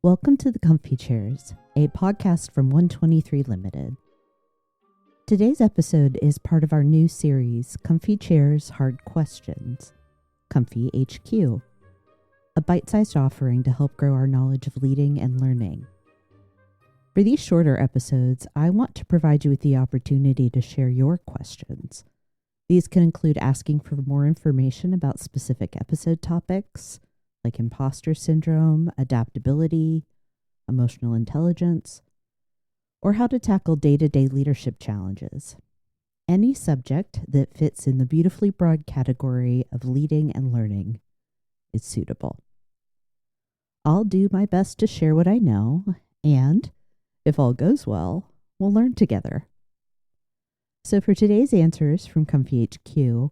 Welcome to the Comfy Chairs, a podcast from 123 Limited. Today's episode is part of our new series, Comfy Chairs Hard Questions, comfyHQ, a bite-sized offering to help grow our knowledge of leading and learning. For these shorter episodes, I want to provide you with the opportunity to share your questions. These can include asking for more information about specific episode topics, like imposter syndrome, adaptability, emotional intelligence, or how to tackle day-to-day leadership challenges. Any subject that fits in the beautifully broad category of leading and learning is suitable. I'll do my best to share what I know, and if all goes well, we'll learn together. So for today's answers from comfyHQ,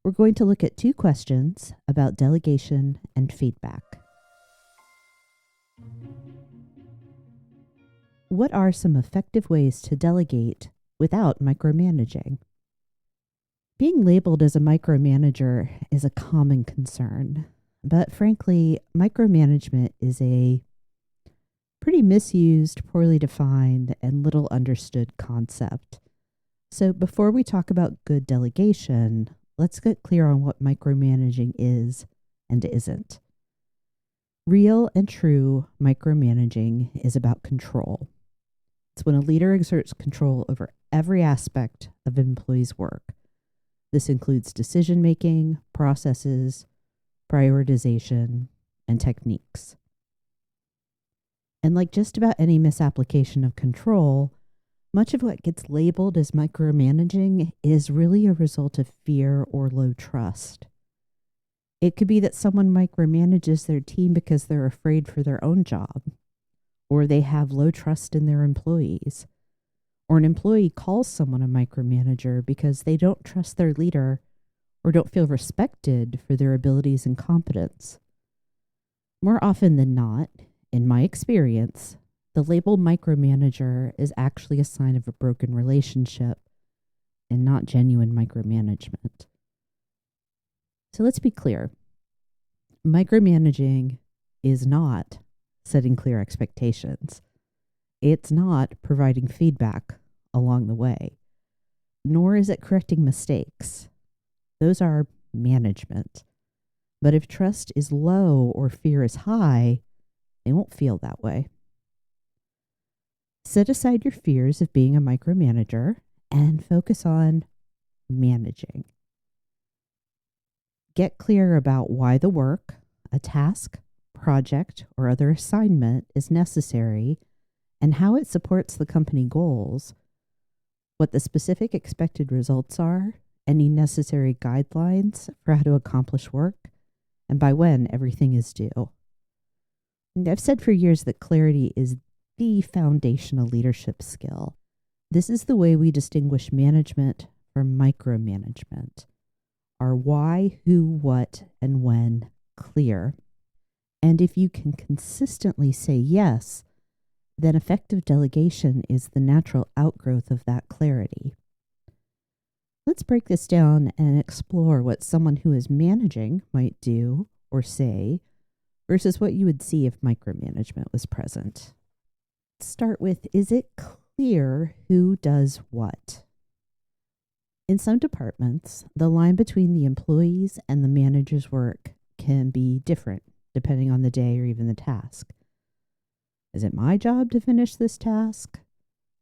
we're going to look at two questions about delegation and feedback. What are some effective ways to delegate without micromanaging? Being labeled as a micromanager is a common concern, but frankly, micromanagement is a pretty misused, poorly defined, and little understood concept. So before we talk about good delegation, let's get clear on what micromanaging is and isn't. Real and true micromanaging is about control. It's when a leader exerts control over every aspect of an employee's work. This includes decision-making, processes, prioritization, and techniques. And like just about any misapplication of control, much of what gets labeled as micromanaging is really a result of fear or low trust. It could be that someone micromanages their team because they're afraid for their own job, or they have low trust in their employees, or an employee calls someone a micromanager because they don't trust their leader or don't feel respected for their abilities and competence. More often than not, in my experience, the label micromanager is actually a sign of a broken relationship and not genuine micromanagement. So let's be clear. Micromanaging is not setting clear expectations. It's not providing feedback along the way, nor is it correcting mistakes. Those are management. But if trust is low or fear is high, they won't feel that way. Set aside your fears of being a micromanager and focus on managing. Get clear about why the work, a task, project, or other assignment is necessary and how it supports the company goals, what the specific expected results are, any necessary guidelines for how to accomplish work, and by when everything is due. And I've said for years that clarity is the foundational leadership skill. This is the way we distinguish management from micromanagement. Are why, who, what, and when clear? And if you can consistently say yes, then effective delegation is the natural outgrowth of that clarity. Let's break this down and explore what someone who is managing might do or say versus what you would see if micromanagement was present. Start with, is it clear who does what? In some departments, the line between the employees and the manager's work can be different depending on the day or even the task. Is it my job to finish this task,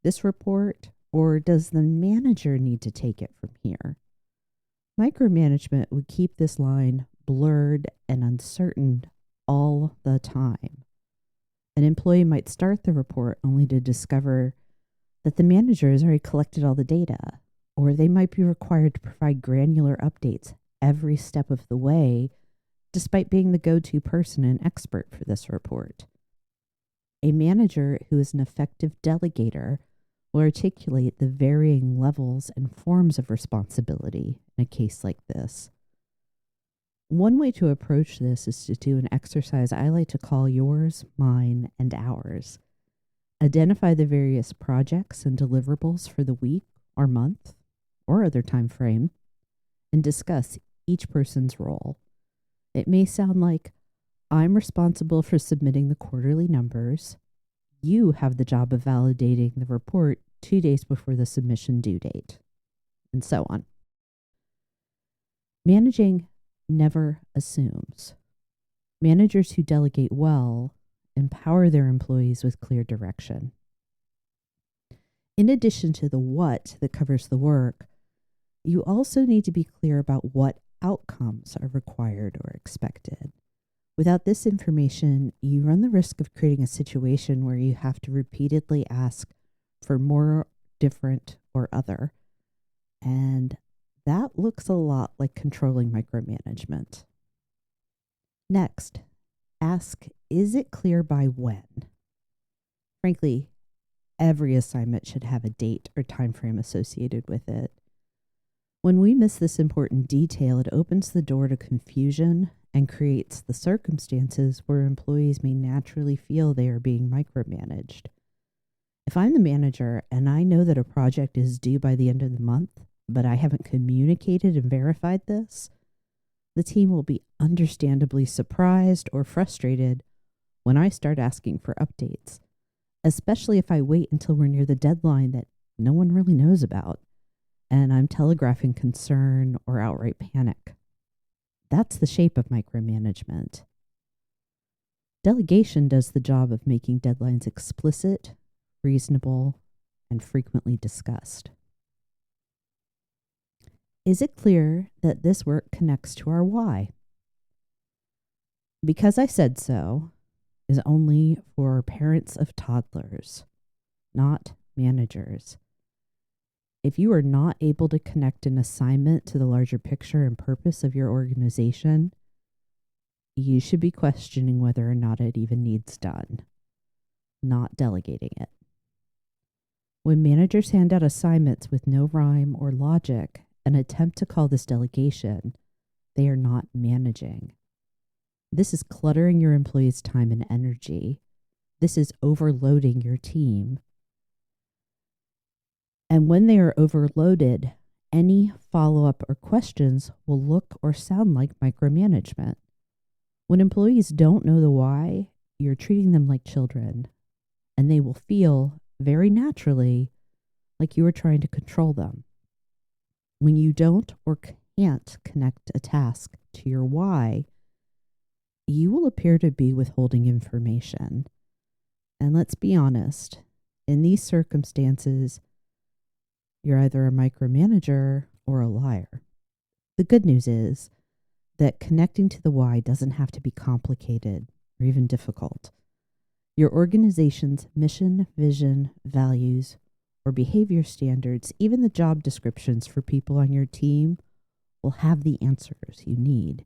this report, or does the manager need to take it from here? Micromanagement would keep this line blurred and uncertain all the time. An employee might start the report only to discover that the manager has already collected all the data, or they might be required to provide granular updates every step of the way, despite being the go-to person and expert for this report. A manager who is an effective delegator will articulate the varying levels and forms of responsibility in a case like this. One way to approach this is to do an exercise I like to call yours, mine, and ours. Identify the various projects and deliverables for the week or month or other time frame and discuss each person's role. It may sound like, I'm responsible for submitting the quarterly numbers. You have the job of validating the report 2 days before the submission due date, and so on. Managing never assumes. Managers who delegate well empower their employees with clear direction. In addition to the what that covers the work, you also need to be clear about what outcomes are required or expected. Without this information, you run the risk of creating a situation where you have to repeatedly ask for more, different, or other. And that looks a lot like controlling micromanagement. Next, ask, is it clear by when? Frankly, every assignment should have a date or time frame associated with it. When we miss this important detail, it opens the door to confusion and creates the circumstances where employees may naturally feel they are being micromanaged. If I'm the manager and I know that a project is due by the end of the month, but I haven't communicated and verified this, the team will be understandably surprised or frustrated when I start asking for updates, especially if I wait until we're near the deadline that no one really knows about, and I'm telegraphing concern or outright panic. That's the shape of micromanagement. Delegation does the job of making deadlines explicit, reasonable, and frequently discussed. Is it clear that this work connects to our why? Because I said so is only for parents of toddlers, not managers. If you are not able to connect an assignment to the larger picture and purpose of your organization, you should be questioning whether or not it even needs done, not delegating it. When managers hand out assignments with no rhyme or logic and attempt to call this delegation, they are not managing. This is cluttering your employees' time and energy. This is overloading your team. And when they are overloaded, any follow-up or questions will look or sound like micromanagement. When employees don't know the why, you're treating them like children, and they will feel very naturally like you are trying to control them. When you don't or can't connect a task to your why, you will appear to be withholding information. And let's be honest, in these circumstances, you're either a micromanager or a liar. The good news is that connecting to the why doesn't have to be complicated or even difficult. Your organization's mission, vision, values, or behavior standards, even the job descriptions for people on your team, will have the answers you need.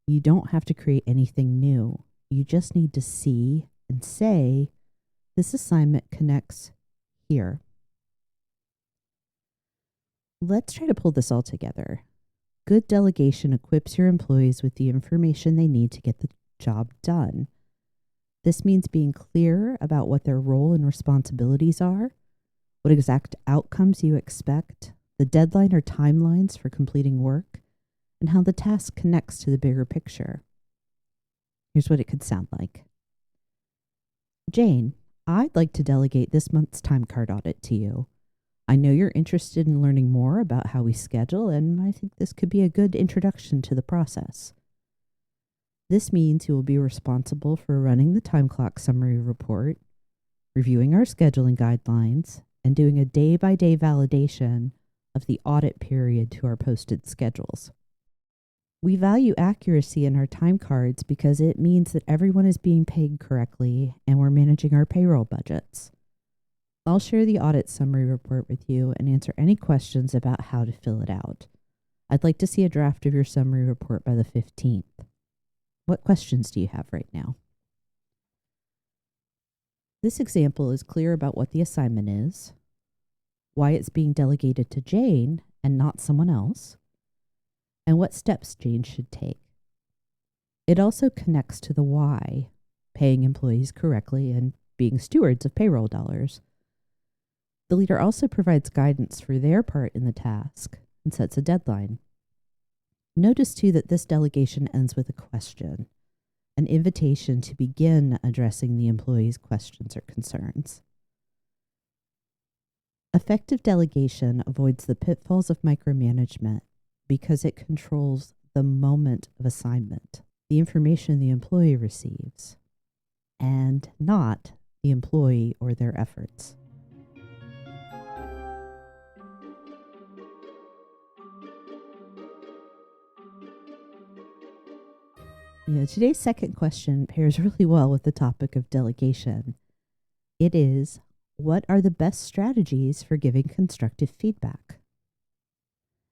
You don't have to create anything new. You just need to see and say, this assignment connects here. Let's try to pull this all together. Good delegation equips your employees with the information they need to get the job done. This means being clear about what their role and responsibilities are, what exact outcomes you expect, the deadline or timelines for completing work, and how the task connects to the bigger picture. Here's what it could sound like. Jane, I'd like to delegate this month's time card audit to you. I know you're interested in learning more about how we schedule, and I think this could be a good introduction to the process. This means you will be responsible for running the time clock summary report, reviewing our scheduling guidelines, and doing a day-by-day validation of the audit period to our posted schedules. We value accuracy in our time cards because it means that everyone is being paid correctly and we're managing our payroll budgets. I'll share the audit summary report with you and answer any questions about how to fill it out. I'd like to see a draft of your summary report by the 15th. What questions do you have right now? This example is clear about what the assignment is, why it's being delegated to Jane and not someone else, and what steps Jane should take. It also connects to the why, paying employees correctly and being stewards of payroll dollars. The leader also provides guidance for their part in the task and sets a deadline. Notice too that this delegation ends with a question. an invitation to begin addressing the employee's questions or concerns. Effective delegation avoids the pitfalls of micromanagement because it controls the moment of assignment, the information the employee receives, and not the employee or their efforts. Today's second question pairs really well with the topic of delegation. It is, what are the best strategies for giving constructive feedback?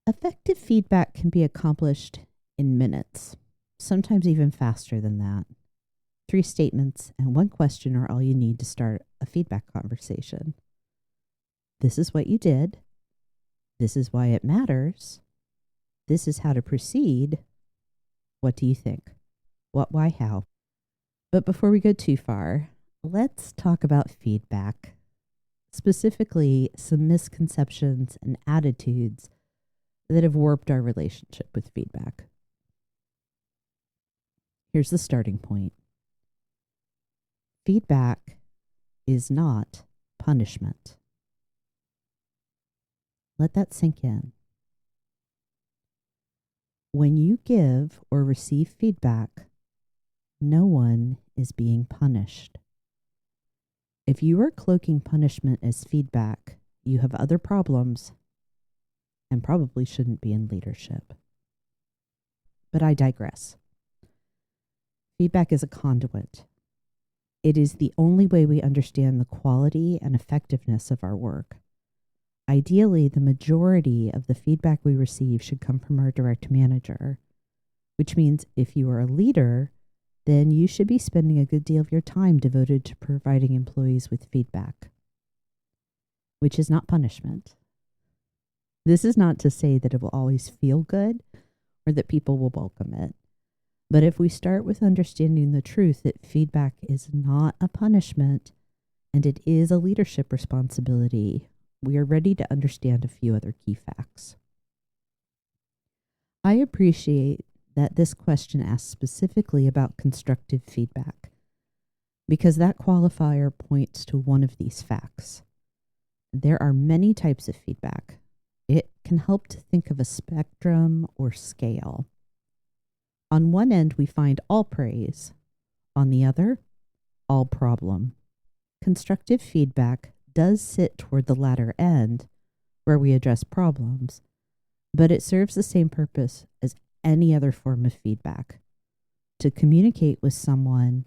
Effective feedback can be accomplished in minutes, sometimes even faster than that. 3 statements and 1 question are all you need to start a feedback conversation. This is what you did. This is why it matters. This is how to proceed. What do you think? What, why, how? But before we go too far, let's talk about feedback, specifically some misconceptions and attitudes that have warped our relationship with feedback. Here's the starting point. Feedback is not punishment. Let that sink in. When you give or receive feedback, no one is being punished. If you are cloaking punishment as feedback, you have other problems and probably shouldn't be in leadership. But I digress. Feedback is a conduit. It is the only way we understand the quality and effectiveness of our work. Ideally, the majority of the feedback we receive should come from our direct manager, which means if you are a leader, then you should be spending a good deal of your time devoted to providing employees with feedback, which is not punishment. This is not to say that it will always feel good or that people will welcome it. But if we start with understanding the truth that feedback is not a punishment and it is a leadership responsibility, we are ready to understand a few other key facts. I appreciate that this question asks specifically about constructive feedback, because that qualifier points to one of these facts. There are many types of feedback. It can help to think of a spectrum or scale. On one end, we find all praise. On the other, all problem. Constructive feedback does sit toward the latter end, where we address problems, but it serves the same purpose as any other form of feedback, to communicate with someone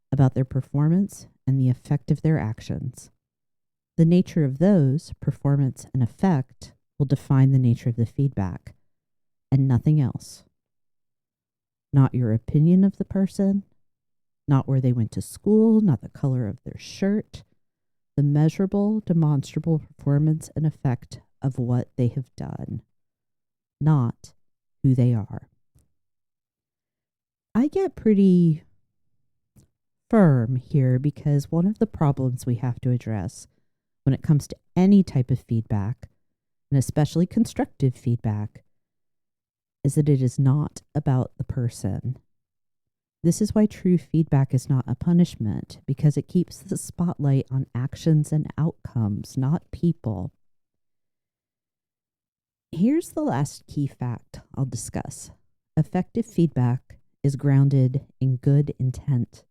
about their performance and the effect of their actions. The nature of those, performance and effect, will define the nature of the feedback, and nothing else. Not your opinion of the person, not where they went to school, not the color of their shirt, the measurable, demonstrable performance and effect of what they have done, not who they are. I get pretty firm here because one of the problems we have to address when it comes to any type of feedback, and especially constructive feedback, is that it is not about the person. This is why true feedback is not a punishment, because it keeps the spotlight on actions and outcomes, not people. Here's the last key fact I'll discuss. Effective feedback is grounded in good intent,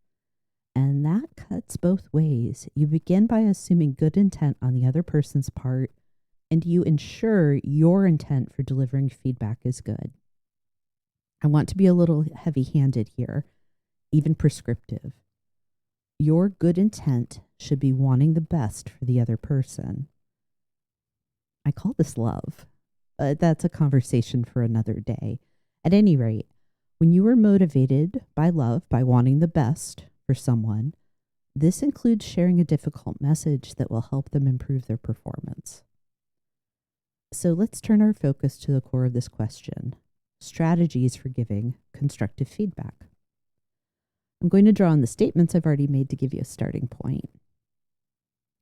and that cuts both ways. You begin by assuming good intent on the other person's part, and you ensure your intent for delivering feedback is good. I want to be a little heavy-handed here, even prescriptive. Your good intent should be wanting the best for the other person. I call this love. That's a conversation for another day. At any rate, when you are motivated by love, by wanting the best for someone, this includes sharing a difficult message that will help them improve their performance. So let's turn our focus to the core of this question: strategies for giving constructive feedback. I'm going to draw on the statements I've already made to give you a starting point.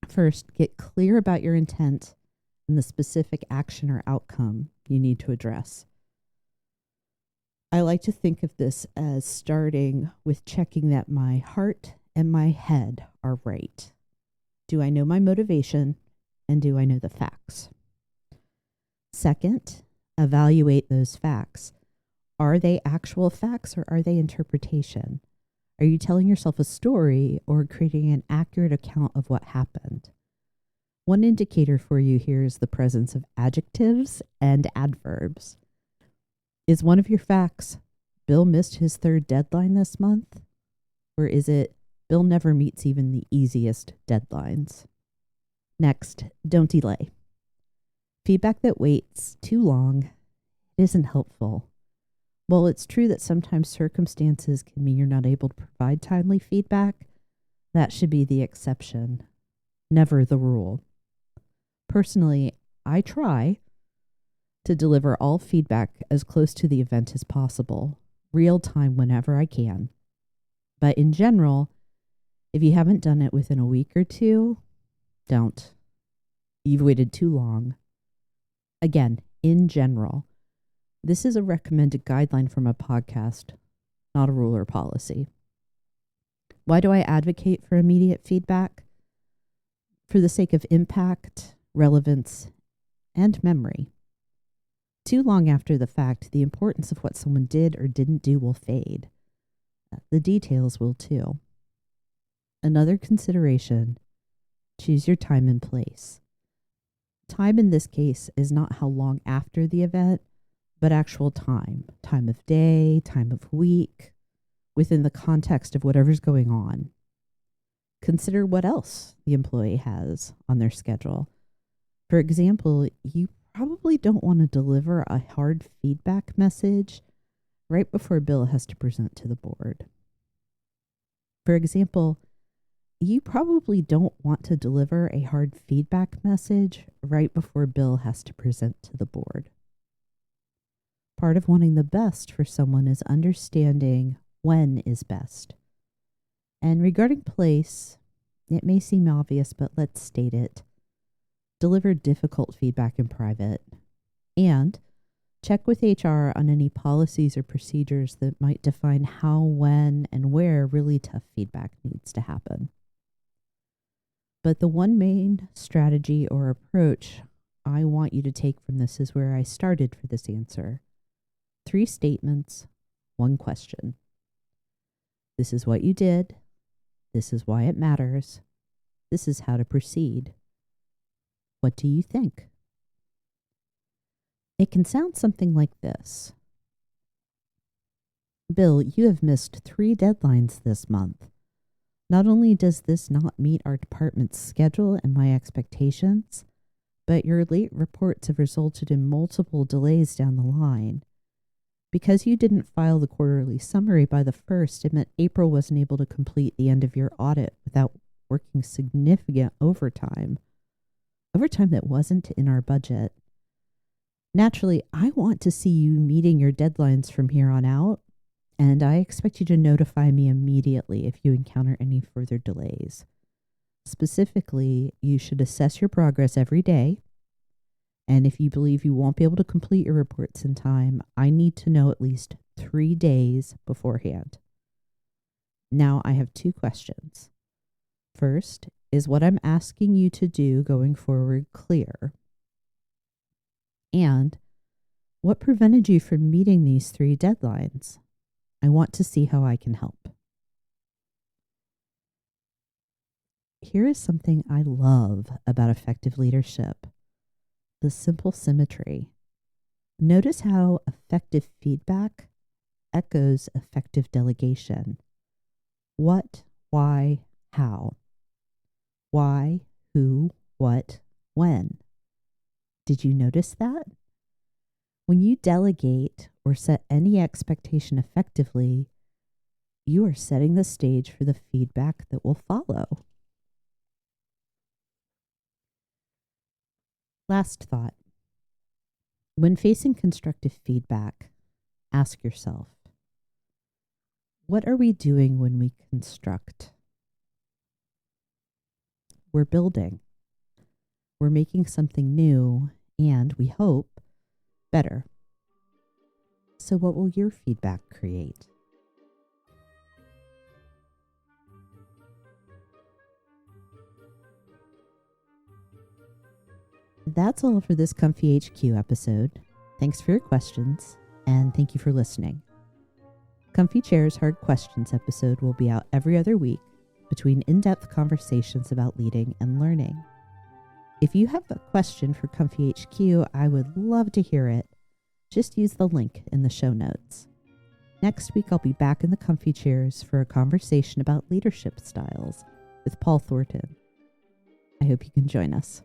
First, get clear about your intent and the specific action or outcome you need to address. I like to think of this as starting with checking that my heart and my head are right. Do I know my motivation, and do I know the facts? Second, evaluate those facts. Are they actual facts or are they interpretation? Are you telling yourself a story or creating an accurate account of what happened? One indicator for you here is the presence of adjectives and adverbs. Is one of your facts, Bill missed his third deadline this month? Or is it, Bill never meets even the easiest deadlines? Next, don't delay. Feedback that waits too long isn't helpful. While it's true that sometimes circumstances can mean you're not able to provide timely feedback, that should be the exception, never the rule. Personally, I try to deliver all feedback as close to the event as possible, real time whenever I can. But in general, if you haven't done it within a week or two, don't. You've waited too long. Again, in general, this is a recommended guideline from a podcast, not a rule or policy. Why do I advocate for immediate feedback? For the sake of impact, relevance, and memory. Too long after the fact, the importance of what someone did or didn't do will fade. The details will too. Another consideration, choose your time and place. Time in this case is not how long after the event, but actual time. Time of day, time of week, within the context of whatever's going on. Consider what else the employee has on their schedule. For example, you probably don't want to deliver a hard feedback message right before Bill has to present to the board. For example, you probably don't want to deliver a hard feedback message right before Bill has to present to the board. Part of wanting the best for someone is understanding when is best. And regarding place, it may seem obvious, but let's state it. Deliver difficult feedback in private. And check with HR on any policies or procedures that might define how, when, and where really tough feedback needs to happen. But the one main strategy or approach I want you to take from this is where I started for this answer. 3 statements, 1 question. This is what you did. This is why it matters. This is how to proceed. What do you think? It can sound something like this. Bill, you have missed 3 deadlines this month. Not only does this not meet our department's schedule and my expectations, but your late reports have resulted in multiple delays down the line. Because you didn't file the quarterly summary by the 1st, it meant April wasn't able to complete the end of your audit without working significant overtime that wasn't in our budget. Naturally, I want to see you meeting your deadlines from here on out, and I expect you to notify me immediately if you encounter any further delays. Specifically, you should assess your progress every day, and if you believe you won't be able to complete your reports in time, I need to know at least 3 days beforehand. Now, I have 2 questions. First, is what I'm asking you to do going forward clear? And what prevented you from meeting these 3 deadlines? I want to see how I can help. Here is something I love about effective leadership. The simple symmetry. Notice how effective feedback echoes effective delegation. What, why, how. Why, who, what, when. Did you notice that? When you delegate or set any expectation effectively, you are setting the stage for the feedback that will follow. Last thought. When facing constructive feedback, ask yourself, what are we doing when we construct? We're building. We're making something new and, we hope, better. So what will your feedback create? That's all for this comfyHQ episode. Thanks for your questions, and thank you for listening. Comfy Chairs Hard Questions episode will be out every other week between in-depth conversations about leading and learning. If you have a question for comfyHQ, I would love to hear it. Just use the link in the show notes. Next week, I'll be back in the comfy chairs for a conversation about leadership styles with Paul Thornton. I hope you can join us.